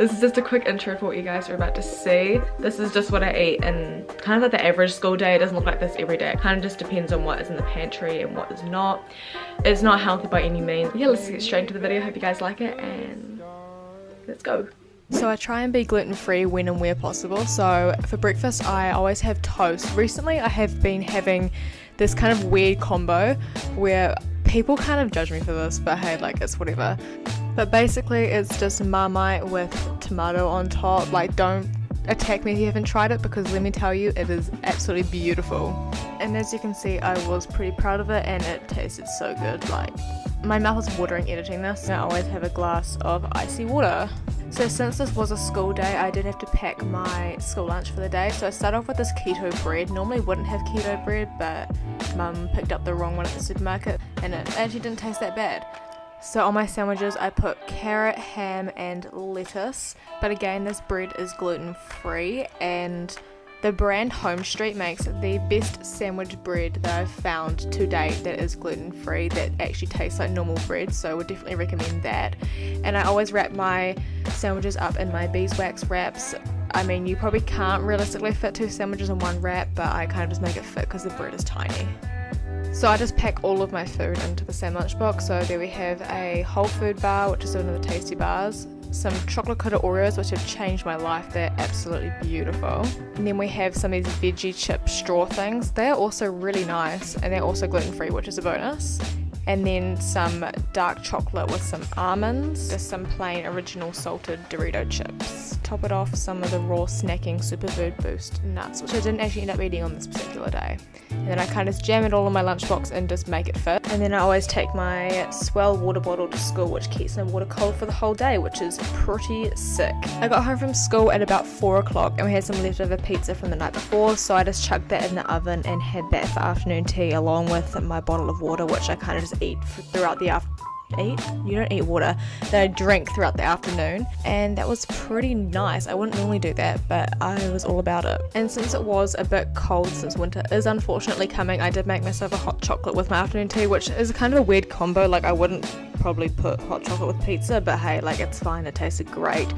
this is just a quick intro for what you guys are about to see. This is just what I eat and kind of like the average school day. It doesn't look like this every day. It kind of just depends on what is in the pantry and what is not. It's not healthy by any means. Yeah, let's get straight into the video. Hope you guys like it and let's go. So I try and be gluten-free when and where possible. So for breakfast I always have toast. Recently I have been having this kind of weird combo where people kind of judge me for this, but hey, like, it's whatever. But basically it's just Marmite with tomato on top. Like, don't attack me if you haven't tried it, because let me tell you, it is absolutely beautiful. And as you can see, I was pretty proud of it and it tasted so good. Like, my mouth was watering editing this. I always have a glass of icy water. So since this was a school day, I did have to pack my school lunch for the day. So I started off with this keto bread. Normally wouldn't have keto bread, but mum picked up the wrong one at the supermarket and it actually didn't taste that bad. So on my sandwiches I put carrot, ham and lettuce. But again, this bread is gluten free, and the brand Home Street makes the best sandwich bread that I've found to date that is gluten free, that actually tastes like normal bread, so I would definitely recommend that. And I always wrap my sandwiches up in my beeswax wraps. I mean, you probably can't realistically fit 2 sandwiches in one wrap, but I kind of just make it fit because the bread is tiny. So I just pack all of my food into the same lunchbox. So there we have a whole food bar, which is one of the tasty bars, some chocolate coated Oreos, which have changed my life. They're absolutely beautiful. And then we have some of these veggie chip straw things. They're also really nice, and they're also gluten free, which is a bonus. And then some dark chocolate with some almonds, just some plain original salted Dorito chips. Top it off some of the raw snacking Superfood Boost nuts, which I didn't actually end up eating on this particular day. And then I kind of just jam it all in my lunchbox and just make it fit. And then I always take my Swell water bottle to school, which keeps my water cold for the whole day, which is pretty sick. I got home from school at about 4 o'clock and we had some leftover pizza from the night before, so I just chucked that in the oven and had that for afternoon tea along with my bottle of water, which I kind of just eat throughout the afternoon. You don't eat water, that I drink throughout the afternoon, and that was pretty nice. I wouldn't normally do that, but I was all about it. And since it was a bit cold, since winter is unfortunately coming, I did make myself a hot chocolate with my afternoon tea, which is kind of a weird combo. Like, I wouldn't probably put hot chocolate with pizza, but hey, like, it's fine, it tasted great.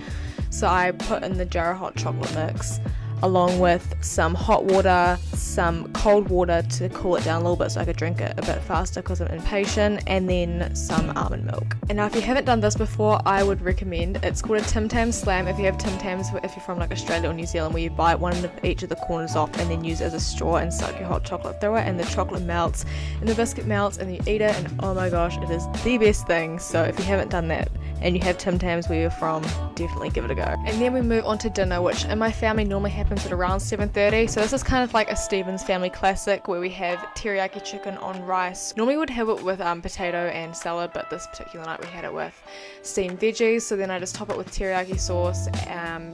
So I put in the jar of hot chocolate mix along with some hot water, some cold water to cool it down a little bit so I could drink it a bit faster because I'm impatient, and then some almond milk. And now if you haven't done this before, I would recommend, it's called a Tim Tam Slam. If you have Tim Tams, if you're from like Australia or New Zealand, where you bite one of each of the corners off and then use it as a straw and suck your hot chocolate through it, and the chocolate melts and the biscuit melts and you eat it, and oh my gosh, it is the best thing. So if you haven't done that and you have Tim Tams where you're from, definitely give it a go. And then we move on to dinner, which in my family normally happens at around 7:30. So this is kind of like a Stevens family classic where we have teriyaki chicken on rice. Normally we would have it with potato and salad, but this particular night we had it with steamed veggies. So then I just top it with teriyaki sauce,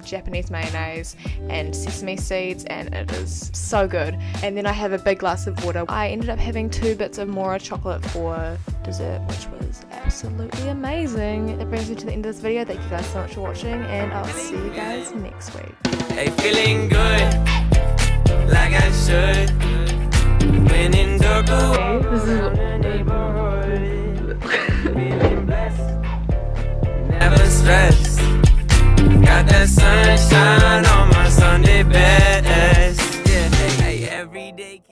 Japanese mayonnaise and sesame seeds, and it is so good. And then I have a big glass of water. I ended up having 2 bits of Mora chocolate for dessert, which was absolutely amazing. That brings me to the end of this video. Thank you guys so much for watching, and I'll see you guys next week. Hey, feeling good, like I should. When in dark. This is